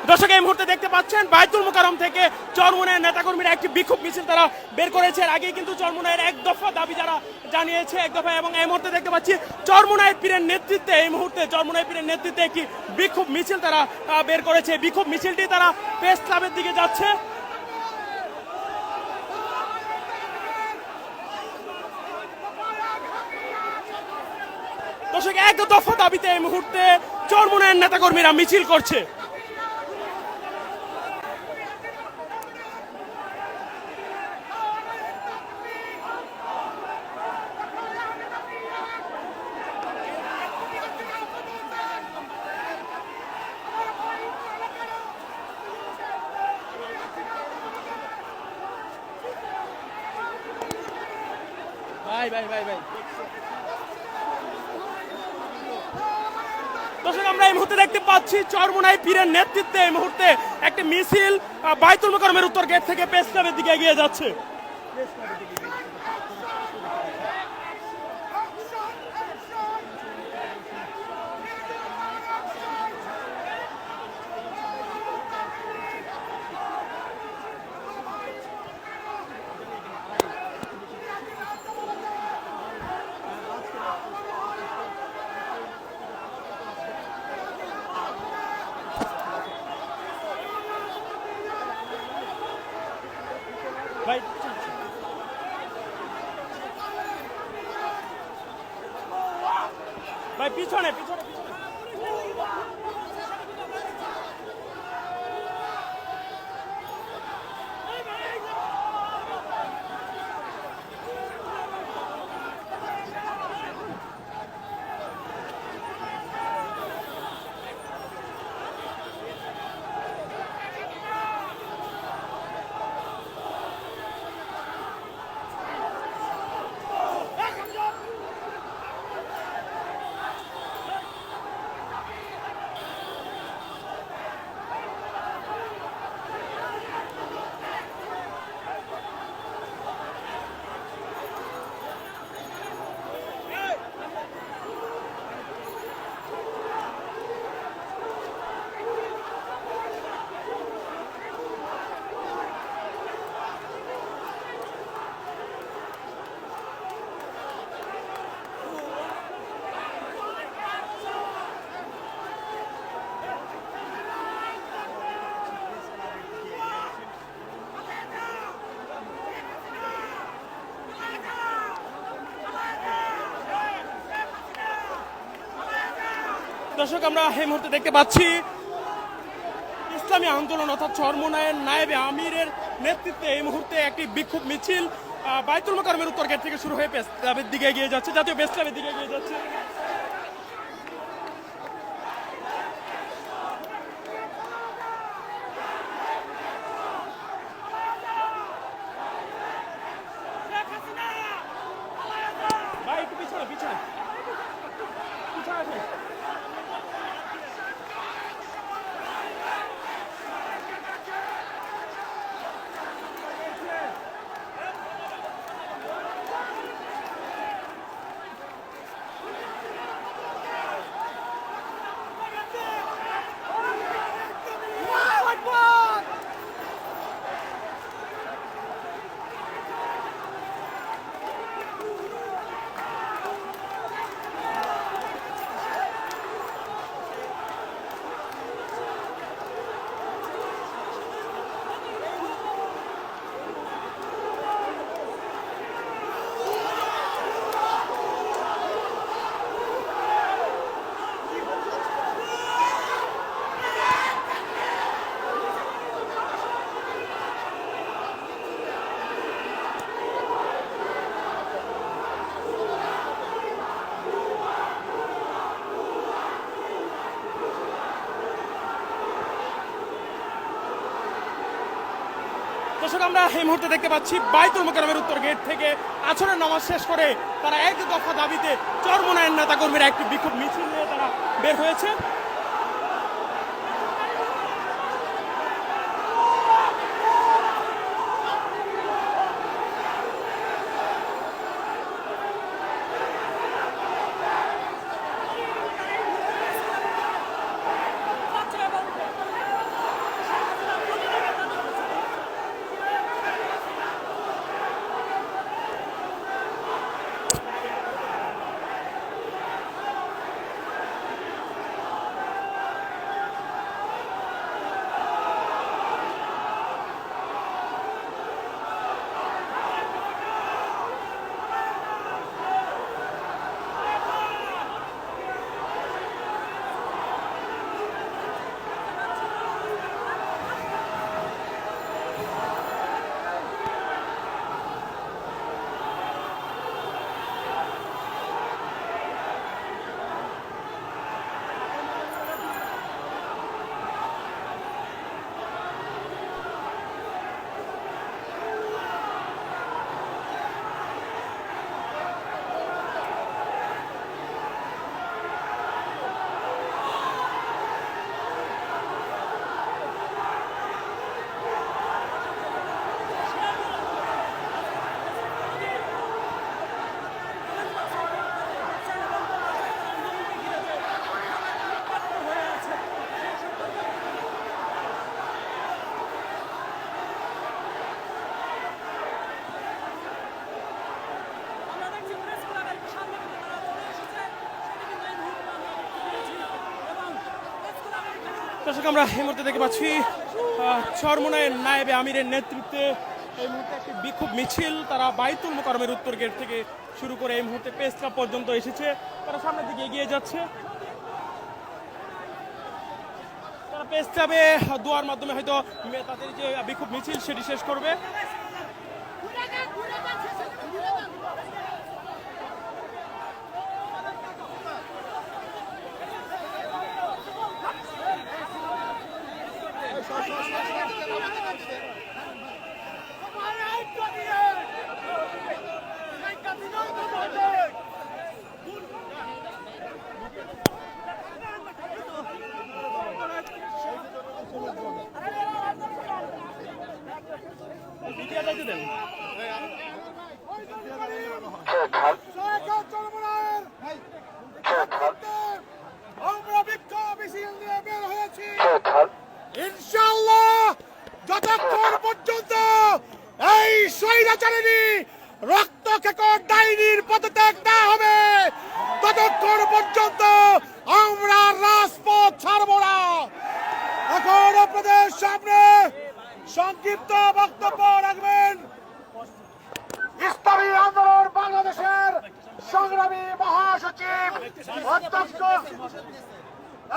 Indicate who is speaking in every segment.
Speaker 1: দর্শক এই মুহূর্তে দেখতে পাচ্ছেন বায়তুল মোকাররম থেকে চরমোনাইয়ের নেতাকর্মীরা একটি বিক্ষোভ মিছিল তারা বের করেছে। আগেই কিন্তু চরমোনাইয়ের এক দফা দাবি যারা জানিয়েছে এক দফা, এবং এই মুহূর্তে দেখতে পাচ্ছি চরমোনাই পীরের নেতৃত্বে এই মুহূর্তে চরমোনাই পীরের নেতৃত্বে একটি বিক্ষোভ মিছিল তারা বের করেছে। বিক্ষোভ মিছিলটি তারা প্রেস ক্লাবের দিকে যাচ্ছে। দর্শক এক দফা দাবিতে এই মুহূর্তে চরমোনাইয়ের নেতাকর্মীরা মিছিল করছে। দর্শক আমরা এই মুহূর্তে দেখতে পাচ্ছি চরমোনাই পীরের নেতৃত্বে এই মুহূর্তে একটি মিছিল বায়তুল মোকাররমের উত্তর গেট থেকে প্রেস ক্লাবের দিকে এগিয়ে যাচ্ছে। ভাই ভাই পিছনে পিছনে পিছনে দর্শক আমরা এই মুহূর্তে দেখতে পাচ্ছি ইসলামী আন্দোলন অর্থাৎ চরমোনাইয়ের নায়েবে আমিরের নেতৃত্বে এই মুহূর্তে একটি বিক্ষোভ মিছিল বায়তুল মোকাররমের উত্তর গেট থেকে শুরু হয়ে প্রেস ক্লাবের দিকে এগিয়ে যাচ্ছে, জাতীয় প্রেস ক্লাবের দিকে এগিয়ে যাচ্ছে। ভাই একটু পিছনে পিছনে পিছনে আসেন। দর্শক আমরা এই মুহূর্তে দেখতে পাচ্ছি বায়তুল মোকাররমের উত্তর গেট থেকে আসরের নামাজ শেষ করে তারা এক দফা দাবিতে চরমোনাইয়ের নেতাকর্মীরা একটি বিক্ষোভ মিছিল নিয়ে তারা বের হয়েছে। দর্শক আমরা এই মুহূর্তে দেখতে পাচ্ছি চরমোনাইয়ের নায়েবে আমিরের নেতৃত্বে এই মুহূর্তে একটি বিক্ষোভ মিছিল তারা বাইতুল মোকাররমের উত্তর গেট থেকে শুরু করে এই মুহূর্তে প্রেস ক্লাব পর্যন্ত এসেছে। তারা সামনের দিকে এগিয়ে যাচ্ছে। তারা প্রেস ক্লাবে দোয়ার মাধ্যমে হয়তো তাদের যে বিক্ষোভ মিছিল সেটি শেষ করবে।
Speaker 2: আমরা বিক্ষোভ মিছিল নিয়ে বের হয়েছি ইনশাআল্লাহ যতক্ষণ পর্যন্ত এই স্বৈরাচারিণী রক্তখেকর ডাইনির পদত্যাগ না হবে ততক্ষণ পর্যন্ত আমরা রাজপথ ছাড়ব না। এখন আপনাদের সামনে সংক্ষিপ্ত বক্তব্য রাখবেন ইসলামী আন্দোলন বাংলাদেশের সংগ্রামী মহাসচিব অধ্যক্ষ।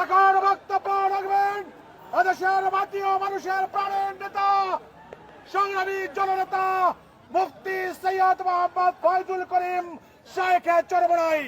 Speaker 2: এখন বক্তব্য রাখবেন এদেশের মাটি ও মানুষের প্রাণের নেতা সংগ্রামী জননেতা মুফতি সৈয়দ মোহাম্মদ ফয়জুল করিম শেখ চরমোনাই।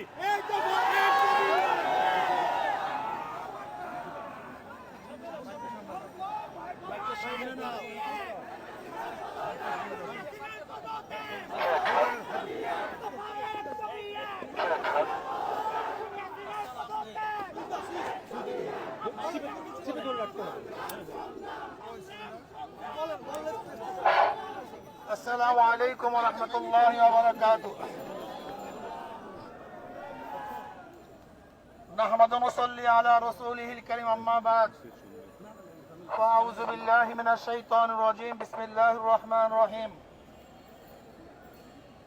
Speaker 2: السلام عليكم ورحمة الله وبركاته. نحمد ونصلي على رسوله الكريم أما بعد فأعوذ بالله من الشيطان الرجيم بسم الله الرحمن الرحيم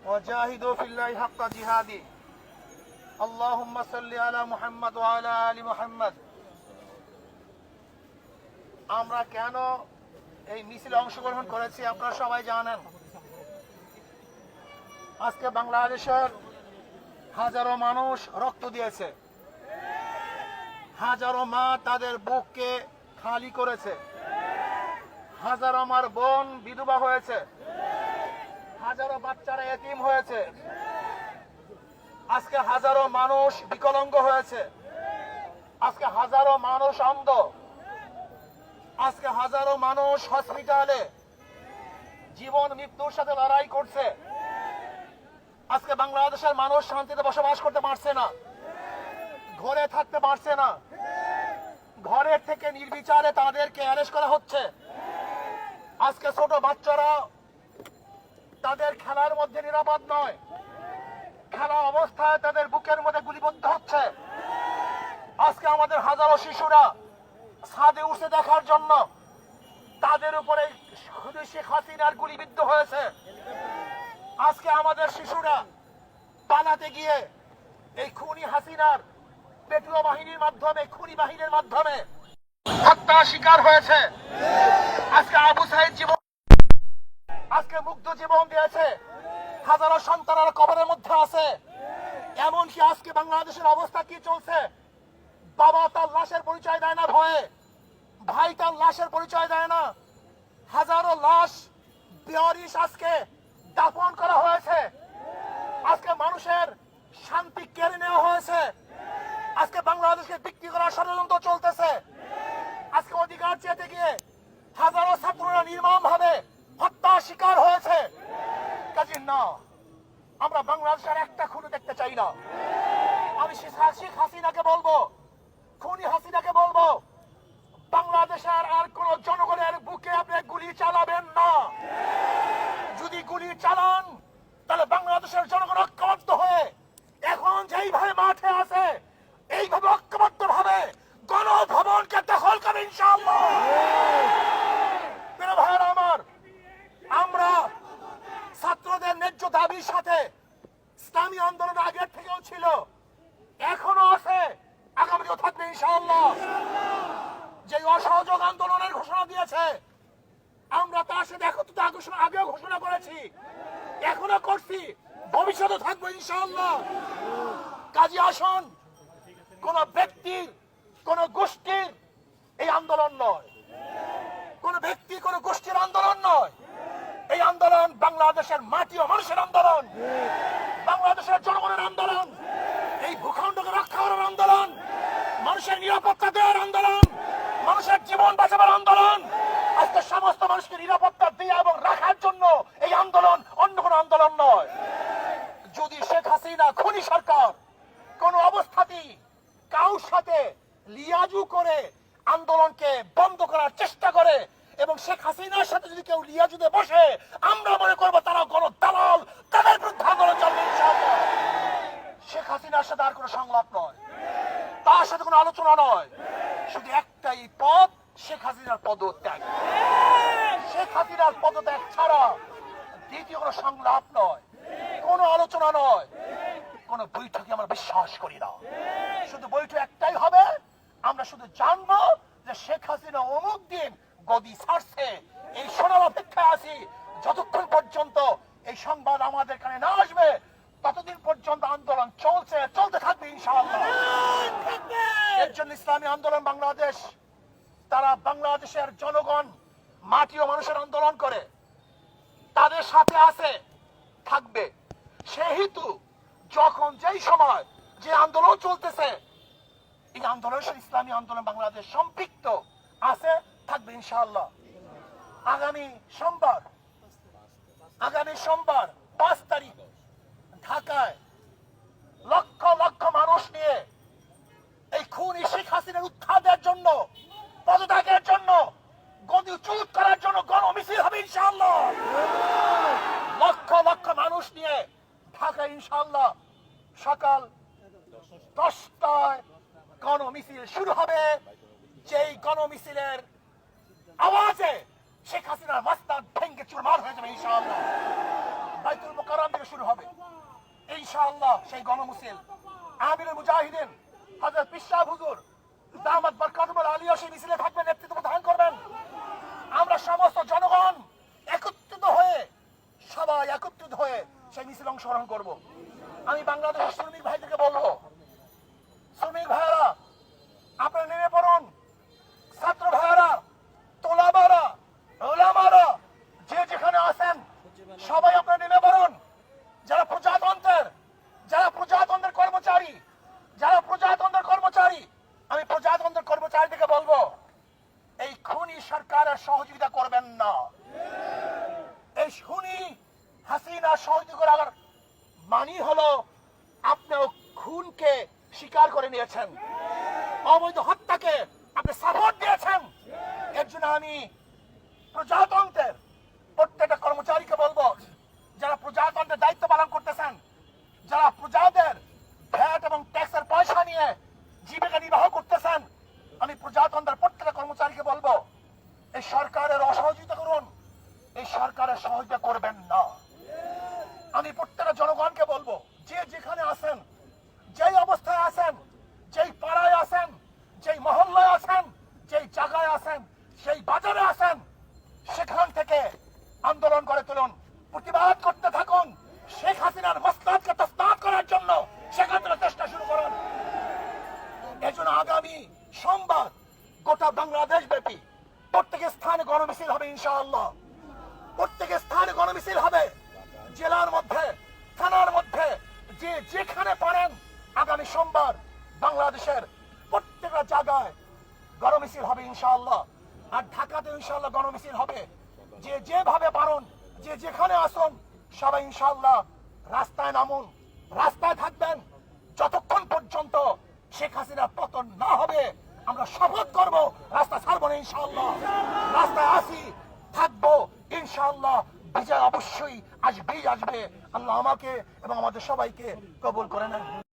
Speaker 2: وجاهدوا في الله حق جهاده اللهم صل على محمد وعلى آل محمد. আমরা কেন এই মিছিলে অংশগ্রহণ করেছি আপনারা সবাই জানেন। আজকে বাংলাদেশের হাজারো মানুষ রক্ত দিয়েছে, হাজারো মা তাদের বুককে খালি করেছে, হাজারো আমার বোন বিধবা হয়েছে, হাজারো বাচ্চারা এতিম হয়েছে, আজকে হাজারো মানুষ বিকলাঙ্গ হয়েছে, আজকে হাজারো মানুষ অন্ধ, আজকে হাজারো মানুষ হসপিটালে জীবন মৃত্যুর সাথে লড়াই করছে। আজকে বাংলাদেশের মানুষ শান্তিতে বসবাস করতে পারছে না, ঘরে থাকতে পারছে না, ঘরের থেকে নির্বিচারে তাদেরকে অ্যারেস্ট করা হচ্ছে। আজকে ছোট বাচ্চারা তাদের খেলার মধ্যে নিরাপদ নয়, খেলা অবস্থায় তাদের বুকের মধ্যে গুলিবদ্ধ হচ্ছে। আজকে আমাদের হাজারো শিশুরা ছাদে উঠে দেখার জন্য তাদের উপরে শেখ হাসিনার গুলিবিদ্ধ হয়েছে। আজকে আমাদের শিশুরা পালাতে গিয়ে এই খুনি হাসিনার পেটুয়া বাহিনীর মাধ্যমে, খুনি বাহিনীর মাধ্যমে হত্যা শিকার হয়েছে। আজকে আবু সাইদ জীবন, আজকে মুগ্ধ জীবন দিয়েছে, হাজারো সন্তানেরা কবরের মধ্যে আছে। এমনকি আজকে বাংলাদেশের অবস্থা কি চলছে, বাবা তার লাশের পরিচয় দেয় না ভয়ে, ভাই তার লাশের পরিচয় দেয় না, হাজারো লাশ বেয়ারিশ আজকে দাফন করা হয়েছে। আজকে মানুষের শান্তি কেড়ে নেওয়া হয়েছে। আজকে বাংলাদেশকে বিক্রি করার ষড়যন্ত্র চলতেছে। আজকে অধিকার চেতে গিয়ে হাজারো ছাত্ররা নির্মম ভাবে হত্যা শিকার হয়েছে। কাজে না, আমরা বাংলাদেশের একটা খুনি দেখতে চাই না। আমি শেখ হাসিনাকে বলবো, খুনি হাসিনাকে বলবো, বাংলাদেশের আর কোন জনগণের বুকে আপনি গুলি চালাবেন না। যদি গুলি চালান তাহলে বাংলাদেশের জনগণ ঐক্যবদ্ধ হয়ে এখন যেইভাবে মাঠে আছে এইভাবে ঐক্যবদ্ধ ভাবে গণভবনকে দখল করে ইনশাআল্লাহ। প্রিয় ভাইরা আমার, আমরা ছাত্রদের ন্যায্য দাবির সাথে ইসলামী আন্দোলন আগের থেকেও ছিল, এখনো আছে, আগামীও থাকবে ইনশাআল্লাহ। যে দিয়েছে। আমরা তার সাথে একত্রিত আগেও ঘোষণা করেছি, এখনো করছি, ভবিষ্যতে থাকবো ইনশাআল্লাহ। কাজী আসন কোন ব্যক্তির, কোন গোষ্ঠীর এই আন্দোলন নয়, কোন ব্যক্তি, কোন গোষ্ঠীর আন্দোলন নয়। এই আন্দোলন বাংলাদেশের মাটি ও মানুষের আন্দোলন, বাংলাদেশের জনগণের আন্দোলন, এই ভূখণ্ডকে রক্ষা করার আন্দোলন, মানুষের নিরাপত্তা দেওয়ার আন্দোলন, মানুষের জীবন বাঁচাবার আন্দোলন। আজকে সমস্ত মানুষকে নিরাপত্তা দেওয়া এবং রাখার জন্য এই আন্দোলন, অন্য কোনো আন্দোলন নয়। যদি শেখ হাসিনা খুনি সরকার কোন অবস্থাতেই কারোর সাথে লিয়াজু করে আন্দোলনকে বন্ধ করার চেষ্টা করে এবং শেখ হাসিনার সাথে যদি কেউ লিয়াজুতে বসে, আমরা মনে করবো তারা গণদালাল, তাদের বিরুদ্ধে আন্দোলন চলবে ইনশাআল্লাহ। শেখ হাসিনার সাথে আর কোনো সংলাপ নয়, তার সাথে কোনো আলোচনা নয়, শুধু একটাই পদ, শেখ হাসিনার পদত্যাগ। শেখ হাসিনার পদত্যাগ ছাড়া দ্বিতীয় কোনো সংলাপ নয়, কোনো আলোচনা নয়, কোন বৈঠকে আমরা বিশ্বাস করি না। শুধু বৈঠক একটাই হবে, আমরা শুধু জানবো যে শেখ হাসিনা অমুক দিন গদি ছাড়ছে, এই শোনার অপেক্ষায় আছি। যতক্ষণ পর্যন্ত এই সংবাদ আমাদের কানে না আসবে, ততদিন পর্যন্ত আন্দোলন চলতে থাকবে ইনশাআল্লাহ। এর জন্য ইসলামী আন্দোলন বাংলাদেশ, তারা বাংলাদেশের জনগণ, মাটি ও মানুষের আন্দোলন করে, তাদের সাথে আছে, থাকবে। সেহেতু যখন যেই সময় যে আন্দোলন চলতেছে, এই আন্দোলনের সাথে ইসলামী আন্দোলন বাংলাদেশ সম্পৃক্ত আছে, থাকবে ইনশাআল্লাহ। আগামী সোমবার 5 তারিখ ঢাকায় লক্ষ লক্ষ মানুষ নিয়ে এই খুনি শেখ হাসিনার উৎখাতের জন্য, পদত্যাগের জন্য, গদিচ্যুত করার জন্য গণমিছিল হবে ইনশাআল্লাহ। লক্ষ লক্ষ মানুষ নিয়ে ঢাকায় ইনশাআল্লাহ সকাল 10টায় গণমিছিল শুরু হবে। যেই গণমিছিলের আওয়াজে শেখ হাসিনার মাস্তান ভেঙ্গে চুরমার হয়ে যাবে ইনশাআল্লাহ। বাইতুল মুকাররম থেকে শুরু হবে ইনশাআল্লাহ সেই গণমিছিল। আমিরুল মুজাহিদিন হযরত পিশাব হুজুর দামাত বরকাতুল আলিয়া সেই মিছিলে থাকবেন, নেতৃত্ব প্রদান করবেন। আমরা সমস্ত জনগণ সবাই একত্রিত হয়ে সেই মিছিলে অংশগ্রহণ করব। আমি বাংলাদেশের শ্রমিক ভাইদেরকে বলবো, শ্রমিক ভাইয়েরা আপনারা নেমে পড়ুন, ছাত্র ভাইয়েরা, তোলাবারা, ওলামারা, যে যেখানে আছেন সবাই আপনারা নেমে পড়ুন। যারা প্রজাতন্ত্রের কর্মচারী, আমি প্রজাতন্ত্রের কর্মচারীদেরকে বলবো, এই খুনি সরকারের সহযোগিতা করবেন না। এই খুনি হাসিনা সহযোগিতা করার মানি হলো আপনিও খুনকে স্বীকার করে নিয়েছেন, অবৈধ হত্যাকে আপনি সাপোর্ট দিয়েছেন। এর জন্য আমি প্রজাতন্ত্রের প্রত্যেকটা কর্মচারীকে বলবো, যারা প্রজাতন্ত্রের দায়িত্ব পালন করতেছেন, যারা প্রজাদের ভ্যাট এবং ট্যাক্সের পয়সা নিয়ে জীবিকা নির্বাহ করতেছেন, আমি প্রজাতন্ত্রের প্রত্যেকটা কর্মচারীকে বলবো, এই সরকারের অসহযোগিতা করুন, এই সরকারের সহযোগিতা করবেন না। আমি প্রত্যেকটা জনগণকে বলবো, যে যেখানে আছেন, যেই অবস্থায় আছেন, যেই পাড়ায় আছেন, যেই মহল্লায় আছেন, যেই জায়গায় আছেন, সেই বাজারে আছেন, সেখান থেকে আন্দোলন করে তুলুন, প্রতিবাদ করতে থাকুন। শেখ হাসিনার মসনদকে তসনদ করার জন্য সেখান থেকে চেষ্টা শুরু করুন। এর জন্য আগামী সোমবার গোটা বাংলাদেশ ব্যাপী প্রত্যেক স্থানে গণমিছিল হবে ইনশাআল্লাহ। প্রত্যেক স্থানে গণমিছিল হবে, জেলার মধ্যে, থানার মধ্যে, যে যেখানে পারেন আগামী সোমবার বাংলাদেশের প্রত্যেকটা জায়গায় গণমিছিল হবে ইনশাআল্লাহ। আর ঢাকাতে ইনশাআল্লাহ গণমিছিল হবে। যে যেভাবে পারেন, যে যেখানে আসুন, সবাই ইনশাআল্লাহ রাস্তায় নামুন, রাস্তায় থাকবেন যতক্ষণ পর্যন্ত শেখ হাসিনার পতন না হবে। আমরা শপথ করব রাস্তা ছাড়বো না ইনশাআল্লাহ। রাস্তায় আসি, থাকবো ইনশাআল্লাহ। বিজয় অবশ্যই আসবে। আল্লাহ আমাকে এবং আমাদের সবাইকে কবুল করে নেন।